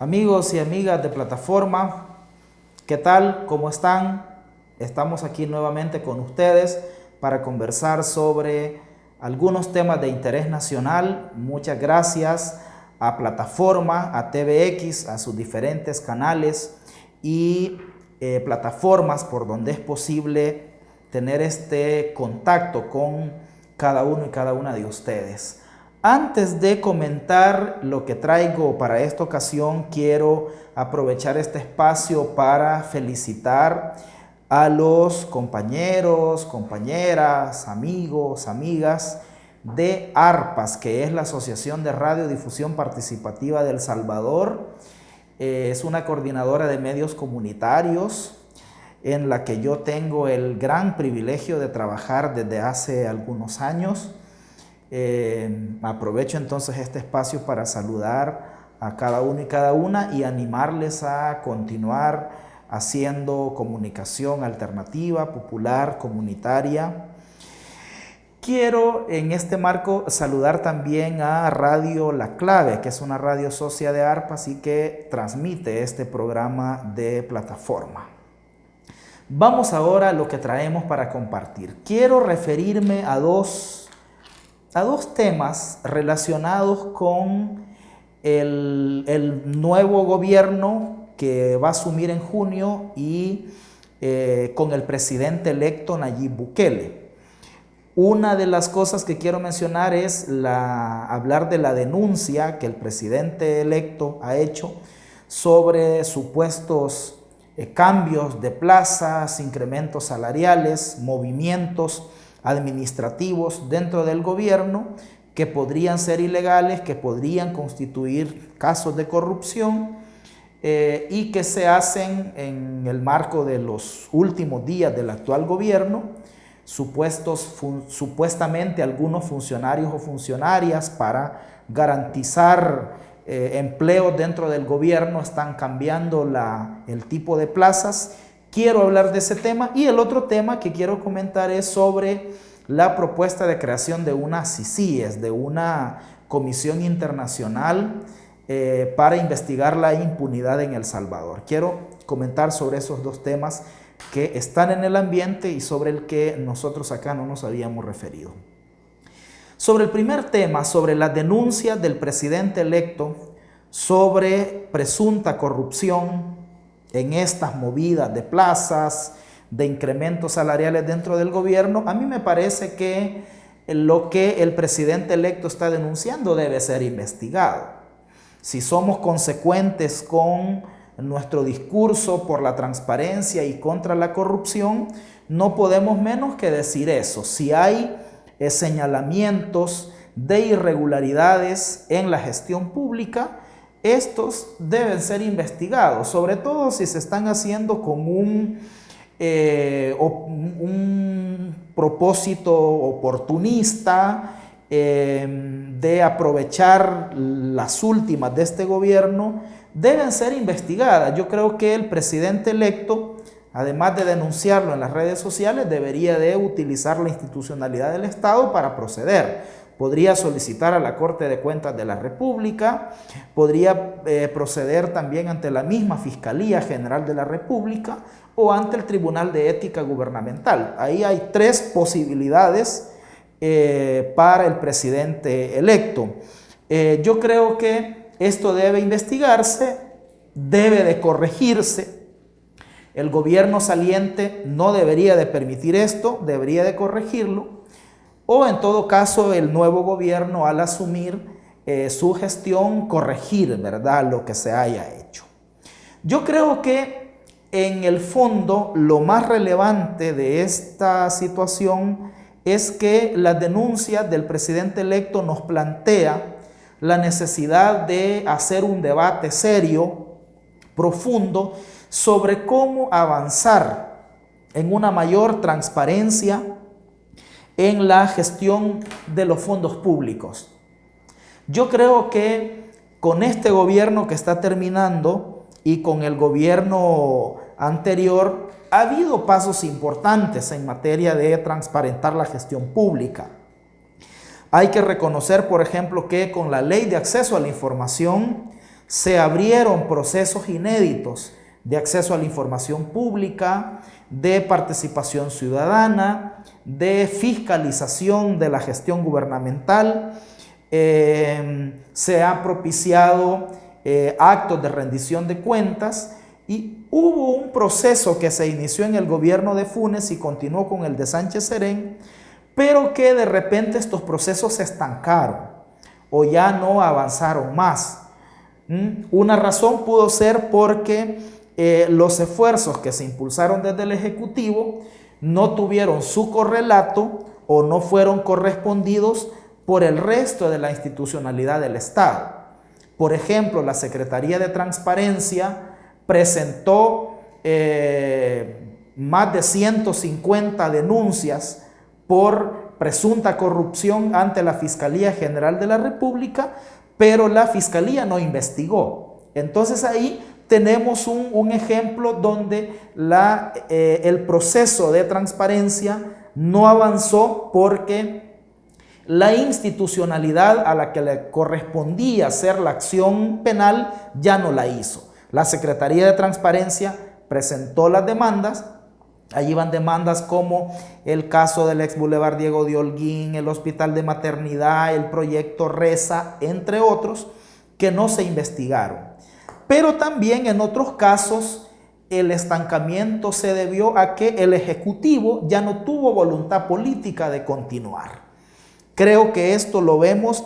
Amigos y amigas de plataforma, ¿qué tal? ¿Cómo están? Estamos aquí nuevamente con ustedes para conversar sobre algunos temas de interés nacional. Muchas gracias a plataforma, a TVX, a sus diferentes canales y plataformas por donde es posible tener este contacto con cada uno y cada una de ustedes. Antes de comentar lo que traigo para esta ocasión, quiero aprovechar este espacio para felicitar a los compañeros, compañeras, amigos, amigas de ARPAS, que es la Asociación de Radiodifusión Participativa de El Salvador. Es una coordinadora de medios comunitarios en la que yo tengo el gran privilegio de trabajar desde hace algunos años. Aprovecho entonces este espacio para saludar a cada uno y cada una y animarles a continuar haciendo comunicación alternativa, popular, comunitaria. Quiero en este marco saludar también a Radio La Clave, que es una radio socia de ARPAS y que transmite este programa de plataforma. Vamos ahora a lo que traemos para compartir. Quiero referirme a dos temas relacionados con el nuevo gobierno que va a asumir en junio y con el presidente electo Nayib Bukele. Una de las cosas que quiero mencionar es hablar de la denuncia que el presidente electo ha hecho sobre supuestos cambios de plazas, incrementos salariales, movimientos administrativos dentro del gobierno que podrían ser ilegales, que podrían constituir casos de corrupción y que se hacen en el marco de los últimos días del actual gobierno. Supuestamente algunos funcionarios o funcionarias para garantizar empleos dentro del gobierno están cambiando el tipo de plazas. Quiero hablar de ese tema y el otro tema que quiero comentar es sobre la propuesta de creación de una CICIES, de una comisión internacional para investigar la impunidad en El Salvador. Quiero comentar sobre esos dos temas que están en el ambiente y sobre el que nosotros acá no nos habíamos referido. Sobre el primer tema, sobre las denuncias del presidente electo sobre presunta corrupción en estas movidas de plazas, de incrementos salariales dentro del gobierno, a mí me parece que lo que el presidente electo está denunciando debe ser investigado. Si somos consecuentes con nuestro discurso por la transparencia y contra la corrupción, no podemos menos que decir eso. Si hay señalamientos de irregularidades en la gestión pública, estos deben ser investigados, sobre todo si se están haciendo con un propósito oportunista de aprovechar las últimas de este gobierno, deben ser investigadas. Yo creo que el presidente electo, además de denunciarlo en las redes sociales, debería de utilizar la institucionalidad del Estado para proceder. Podría solicitar a la Corte de Cuentas de la República, podría proceder también ante la misma Fiscalía General de la República o ante el Tribunal de Ética Gubernamental. Ahí hay tres posibilidades para el presidente electo. Yo creo que esto debe investigarse, debe de corregirse. El gobierno saliente no debería de permitir esto, debería de corregirlo. O en todo caso el nuevo gobierno al asumir su gestión corregir, ¿verdad?, lo que se haya hecho. Yo creo que en el fondo lo más relevante de esta situación es que las denuncias del presidente electo nos plantea la necesidad de hacer un debate serio, profundo, sobre cómo avanzar en una mayor transparencia en la gestión de los fondos públicos. Yo creo que con este gobierno que está terminando y con el gobierno anterior ha habido pasos importantes en materia de transparentar la gestión pública. Hay que reconocer, por ejemplo, que con la Ley de Acceso a la Información se abrieron procesos inéditos de acceso a la información pública, de participación ciudadana, de fiscalización de la gestión gubernamental. Se han propiciado actos de rendición de cuentas y hubo un proceso que se inició en el gobierno de Funes y continuó con el de Sánchez Serén, pero que de repente estos procesos se estancaron o ya no avanzaron más. Una razón pudo ser porque los esfuerzos que se impulsaron desde el Ejecutivo no tuvieron su correlato o no fueron correspondidos por el resto de la institucionalidad del Estado. Por ejemplo, la Secretaría de Transparencia presentó más de 150 denuncias por presunta corrupción ante la Fiscalía General de la República, pero la Fiscalía no investigó. Entonces ahí tenemos un ejemplo donde el proceso de transparencia no avanzó porque la institucionalidad a la que le correspondía hacer la acción penal ya no la hizo. La Secretaría de Transparencia presentó las demandas. Allí van demandas como el caso del ex Boulevard Diego de Holguín, el Hospital de Maternidad, el proyecto RESA, entre otros, que no se investigaron. Pero también en otros casos el estancamiento se debió a que el Ejecutivo ya no tuvo voluntad política de continuar. Creo que esto lo vemos,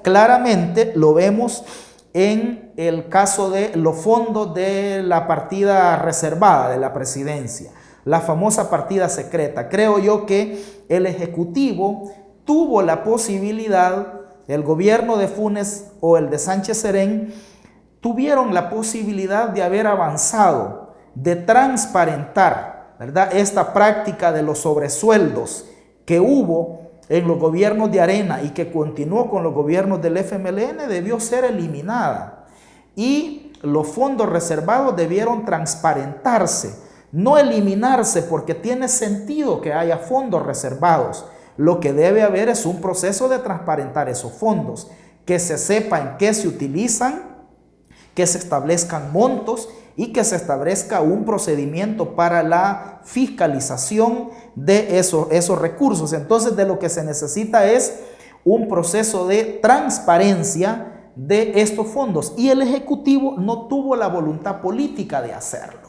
claramente lo vemos en el caso de los fondos de la partida reservada de la presidencia, la famosa partida secreta. Creo yo que el Ejecutivo tuvo la posibilidad, el gobierno de Funes o el de Sánchez Serén, tuvieron la posibilidad de haber avanzado, de transparentar, ¿verdad?, esta práctica de los sobresueldos que hubo en los gobiernos de Arena y que continuó con los gobiernos del FMLN, debió ser eliminada. Y los fondos reservados debieron transparentarse, no eliminarse, porque tiene sentido que haya fondos reservados. Lo que debe haber es un proceso de transparentar esos fondos, que se sepa en qué se utilizan, que se establezcan montos y que se establezca un procedimiento para la fiscalización de esos recursos. Entonces, de lo que se necesita es un proceso de transparencia de estos fondos, y el Ejecutivo no tuvo la voluntad política de hacerlo.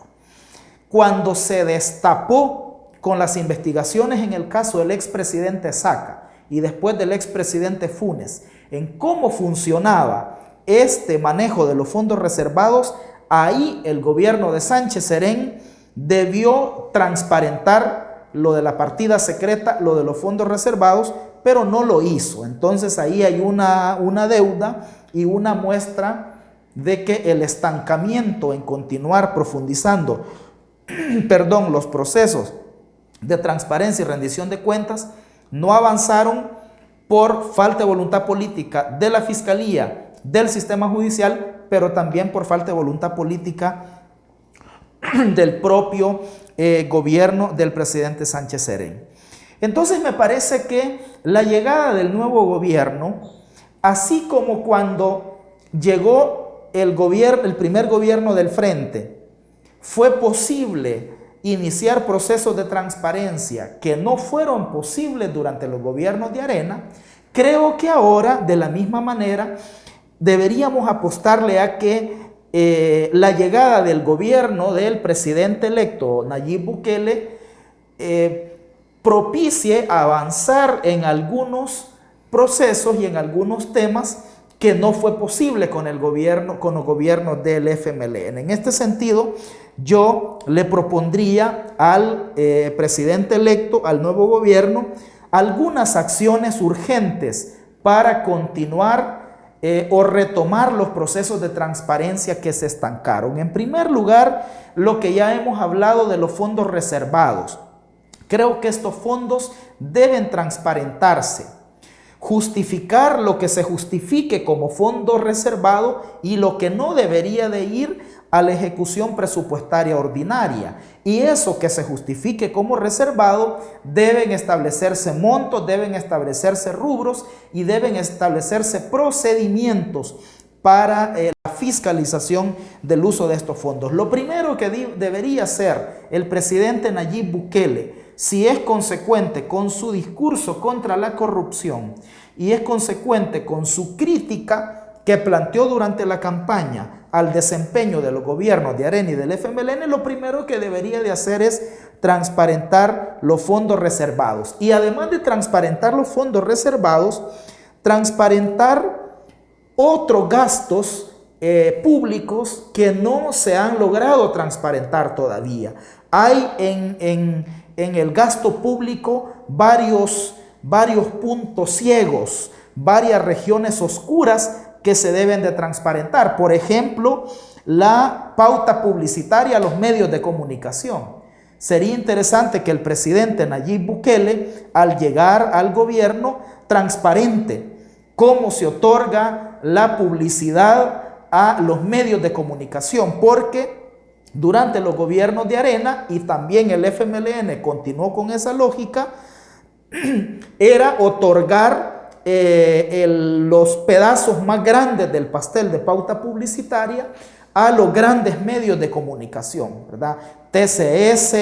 Cuando se destapó con las investigaciones en el caso del expresidente Saca y después del expresidente Funes en cómo funcionaba este manejo de los fondos reservados, ahí el gobierno de Sánchez Serén debió transparentar lo de la partida secreta, lo de los fondos reservados, pero no lo hizo. Entonces ahí hay una deuda y una muestra de que el estancamiento en continuar profundizando los procesos de transparencia y rendición de cuentas no avanzaron por falta de voluntad política de la Fiscalía, del sistema judicial, pero también por falta de voluntad política del propio gobierno del presidente Sánchez Serén. Entonces me parece que la llegada del nuevo gobierno, así como cuando llegó el primer gobierno del Frente, fue posible iniciar procesos de transparencia que no fueron posibles durante los gobiernos de Arena, creo que ahora, de la misma manera, deberíamos apostarle a que la llegada del gobierno del presidente electo Nayib Bukele propicie avanzar en algunos procesos y en algunos temas que no fue posible con los gobiernos del FMLN. En este sentido, yo le propondría al presidente electo, al nuevo gobierno, algunas acciones urgentes para continuar o retomar los procesos de transparencia que se estancaron. En primer lugar, lo que ya hemos hablado de los fondos reservados. Creo que estos fondos deben transparentarse, justificar lo que se justifique como fondo reservado y lo que no debería de ir a la ejecución presupuestaria ordinaria. Y eso que se justifique como reservado, deben establecerse montos, deben establecerse rubros y deben establecerse procedimientos para la fiscalización del uso de estos fondos. Lo primero que debería hacer el presidente Nayib Bukele, si es consecuente con su discurso contra la corrupción y es consecuente con su crítica que planteó durante la campaña al desempeño de los gobiernos de Arena y del FMLN, lo primero que debería de hacer es transparentar los fondos reservados. Y además de transparentar los fondos reservados, transparentar otros gastos públicos que no se han logrado transparentar todavía. Hay en el gasto público varios puntos ciegos, varias regiones oscuras que se deben de transparentar. Por ejemplo, la pauta publicitaria a los medios de comunicación. Sería interesante que el presidente Nayib Bukele, al llegar al gobierno, transparente cómo se otorga la publicidad a los medios de comunicación, porque durante los gobiernos de Arena y también el FMLN continuó con esa lógica, era otorgar los pedazos más grandes del pastel de pauta publicitaria a los grandes medios de comunicación, ¿verdad? TCS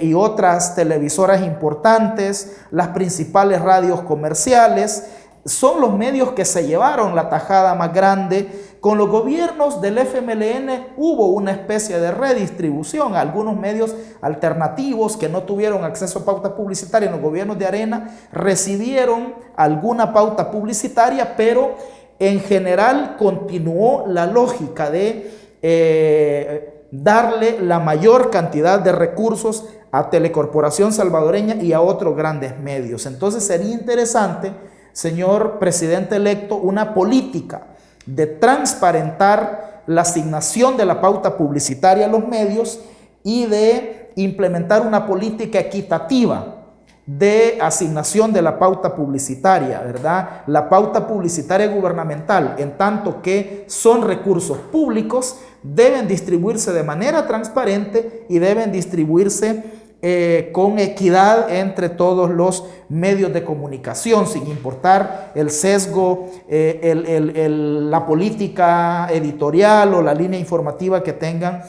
y otras televisoras importantes, las principales radios comerciales, son los medios que se llevaron la tajada más grande. Con los gobiernos del FMLN hubo una especie de redistribución. Algunos medios alternativos que no tuvieron acceso a pauta publicitaria en los gobiernos de Arena recibieron alguna pauta publicitaria, pero en general continuó la lógica de darle la mayor cantidad de recursos a Telecorporación Salvadoreña y a otros grandes medios. Entonces sería interesante, señor presidente electo, una política de transparentar la asignación de la pauta publicitaria a los medios y de implementar una política equitativa de asignación de la pauta publicitaria, ¿verdad? La pauta publicitaria gubernamental, en tanto que son recursos públicos, deben distribuirse de manera transparente y deben distribuirse con equidad entre todos los medios de comunicación, sin importar el sesgo, la política editorial o la línea informativa que tengan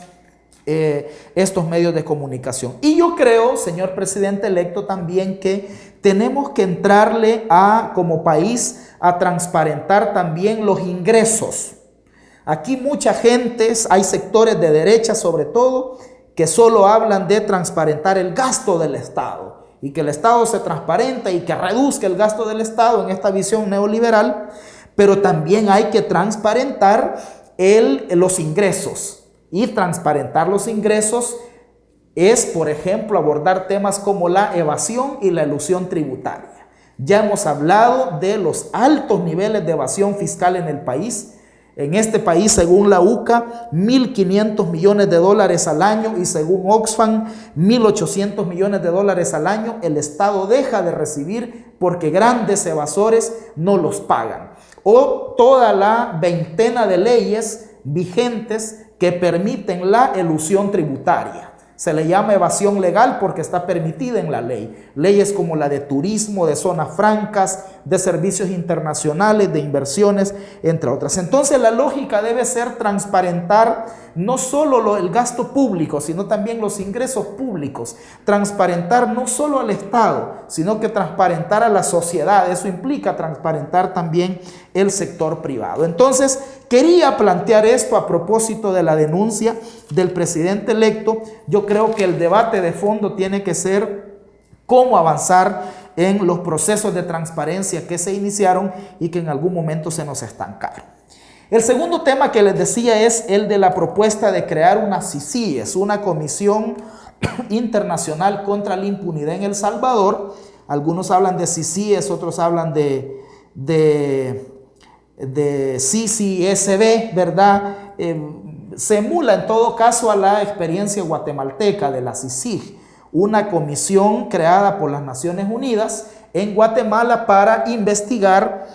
estos medios de comunicación. Y yo creo, señor presidente electo, también que tenemos que entrarle como país a transparentar también los ingresos. Aquí mucha gente, hay sectores de derecha sobre todo, que solo hablan de transparentar el gasto del Estado y que el Estado se transparenta y que reduzca el gasto del Estado en esta visión neoliberal, pero también hay que transparentar los ingresos. Y transparentar los ingresos es, por ejemplo, abordar temas como la evasión y la elusión tributaria. Ya hemos hablado de los altos niveles de evasión fiscal en el país. En este país, según la UCA, 1.500 millones de dólares al año y según Oxfam, 1.800 millones de dólares al año el Estado deja de recibir porque grandes evasores no los pagan. O toda la veintena de leyes vigentes que permiten la elusión tributaria. Se le llama evasión legal porque está permitida en la ley. Leyes como la de turismo, de zonas francas, de servicios internacionales, de inversiones, entre otras. Entonces la lógica debe ser transparentar no solo el gasto público, sino también los ingresos públicos. Transparentar no solo al Estado, sino que transparentar a la sociedad. Eso implica transparentar también el sector privado. Entonces, quería plantear esto a propósito de la denuncia del presidente electo. Yo creo que el debate de fondo tiene que ser cómo avanzar en los procesos de transparencia que se iniciaron y que en algún momento se nos estancaron. El segundo tema que les decía es el de la propuesta de crear una CICIES, una Comisión Internacional contra la Impunidad en El Salvador. Algunos hablan de CICIES, otros hablan de CICISB, ¿verdad? Se emula en todo caso a la experiencia guatemalteca de la CICIG, una comisión creada por las Naciones Unidas en Guatemala para investigar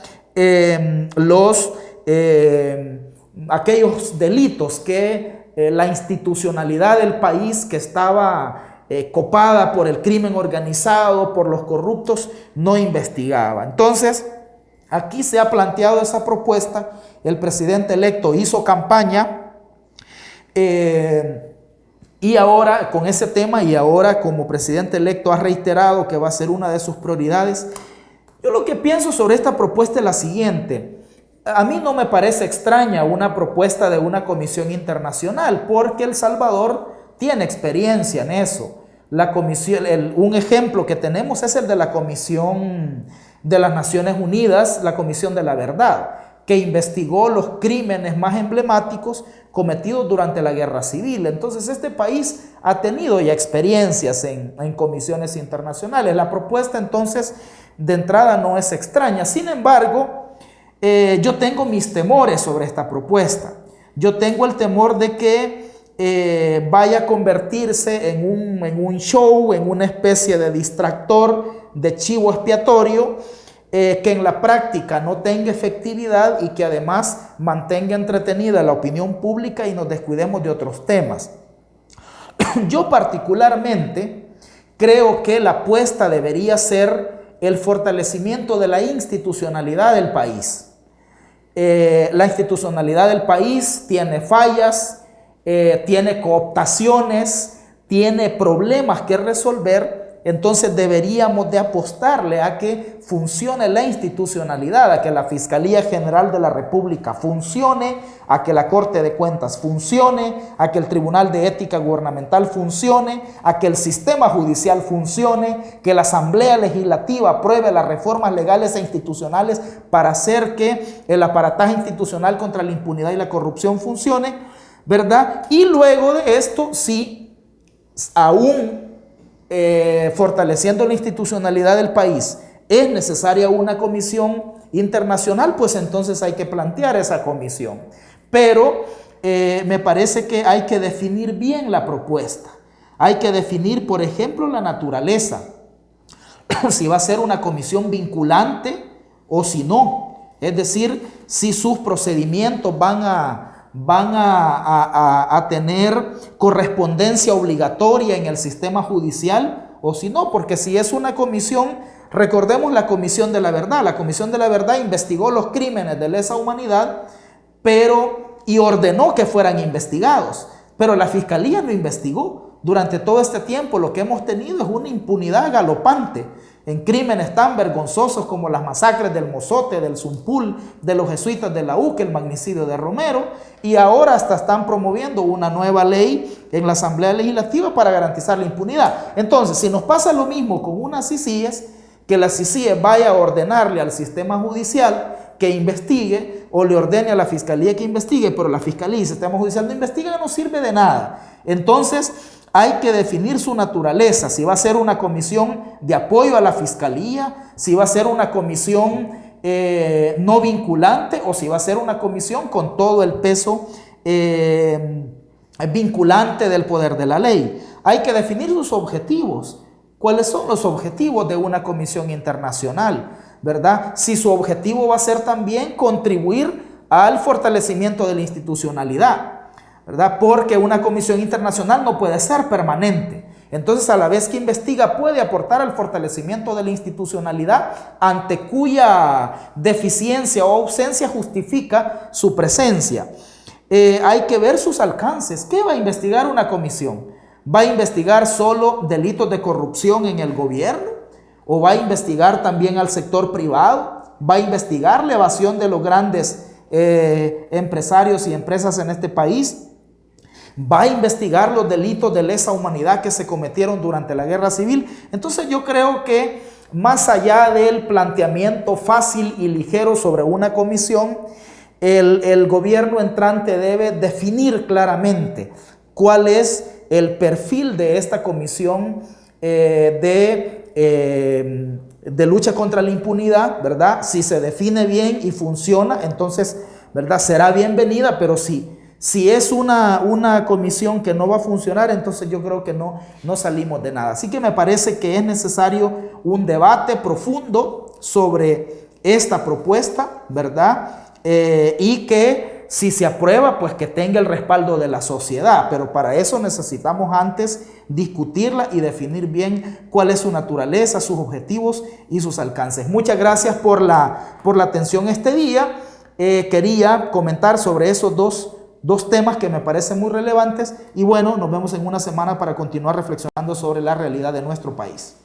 aquellos delitos que la institucionalidad del país, que estaba copada por el crimen organizado, por los corruptos, no investigaba. Entonces, aquí se ha planteado esa propuesta, el presidente electo hizo campaña y ahora con ese tema, y ahora como presidente electo ha reiterado que va a ser una de sus prioridades. Yo lo que pienso sobre esta propuesta es la siguiente. A mí no me parece extraña una propuesta de una comisión internacional, porque El Salvador tiene experiencia en eso. Un ejemplo que tenemos es el de la Comisión de las Naciones Unidas, la Comisión de la Verdad, que investigó los crímenes más emblemáticos cometidos durante la Guerra Civil. Entonces, este país ha tenido ya experiencias en comisiones internacionales. La propuesta, entonces, de entrada no es extraña. Sin embargo, yo tengo mis temores sobre esta propuesta. Yo tengo el temor de que vaya a convertirse en un show, en una especie de distractor, de chivo expiatorio, que en la práctica no tenga efectividad y que además mantenga entretenida la opinión pública y nos descuidemos de otros temas. Yo particularmente creo que la apuesta debería ser el fortalecimiento de la institucionalidad del país. La institucionalidad del país tiene fallas, tiene cooptaciones, tiene problemas que resolver. Entonces deberíamos de apostarle a que funcione la institucionalidad, a que la Fiscalía General de la República funcione, a que la Corte de Cuentas funcione, a que el Tribunal de Ética Gubernamental funcione, a que el sistema judicial funcione, que la Asamblea Legislativa apruebe las reformas legales e institucionales para hacer que el aparataje institucional contra la impunidad y la corrupción funcione, ¿verdad? Y luego de esto, sí, aún fortaleciendo la institucionalidad del país, es necesaria una comisión internacional, pues entonces hay que plantear esa comisión. Pero me parece que hay que definir bien la propuesta. Hay que definir, por ejemplo, la naturaleza. Si va a ser una comisión vinculante o si no. Es decir, si sus procedimientos van a tener correspondencia obligatoria en el sistema judicial o si no, porque si es una comisión, recordemos la Comisión de la Verdad. La Comisión de la Verdad investigó los crímenes de lesa humanidad, y ordenó que fueran investigados, pero la Fiscalía no investigó. Durante todo este tiempo lo que hemos tenido es una impunidad galopante en crímenes tan vergonzosos como las masacres del Mozote, del Zumpul, de los jesuitas de la UC, el magnicidio de Romero, y ahora hasta están promoviendo una nueva ley en la Asamblea Legislativa para garantizar la impunidad. Entonces, si nos pasa lo mismo con unas CICIES, que la CICIE vaya a ordenarle al sistema judicial que investigue, o le ordene a la Fiscalía que investigue, pero la Fiscalía y el sistema judicial no investiga, no sirve de nada. Entonces, hay que definir su naturaleza, si va a ser una comisión de apoyo a la Fiscalía, si va a ser una comisión no vinculante o si va a ser una comisión con todo el peso vinculante del poder de la ley. Hay que definir sus objetivos. ¿Cuáles son los objetivos de una comisión internacional? ¿Verdad? Si su objetivo va a ser también contribuir al fortalecimiento de la institucionalidad, ¿verdad? Porque una comisión internacional no puede ser permanente. Entonces, a la vez que investiga, puede aportar al fortalecimiento de la institucionalidad, ante cuya deficiencia o ausencia justifica su presencia. Hay que ver sus alcances. ¿Qué va a investigar una comisión? ¿Va a investigar solo delitos de corrupción en el gobierno? ¿O va a investigar también al sector privado? ¿Va a investigar la evasión de los grandes empresarios y empresas en este país? ¿Va a investigar los delitos de lesa humanidad que se cometieron durante la Guerra Civil? Entonces yo creo que más allá del planteamiento fácil y ligero sobre una comisión, el gobierno entrante debe definir claramente cuál es el perfil de esta comisión de lucha contra la impunidad, ¿verdad? Si se define bien y funciona, entonces, ¿verdad?, será bienvenida, pero si es una comisión que no va a funcionar, entonces yo creo que no salimos de nada. Así que me parece que es necesario un debate profundo sobre esta propuesta, ¿verdad? Y que si se aprueba, pues que tenga el respaldo de la sociedad, pero para eso necesitamos antes discutirla y definir bien cuál es su naturaleza, sus objetivos y sus alcances. Muchas gracias por la atención este día. Quería comentar sobre esos dos temas que me parecen muy relevantes y bueno, nos vemos en una semana para continuar reflexionando sobre la realidad de nuestro país.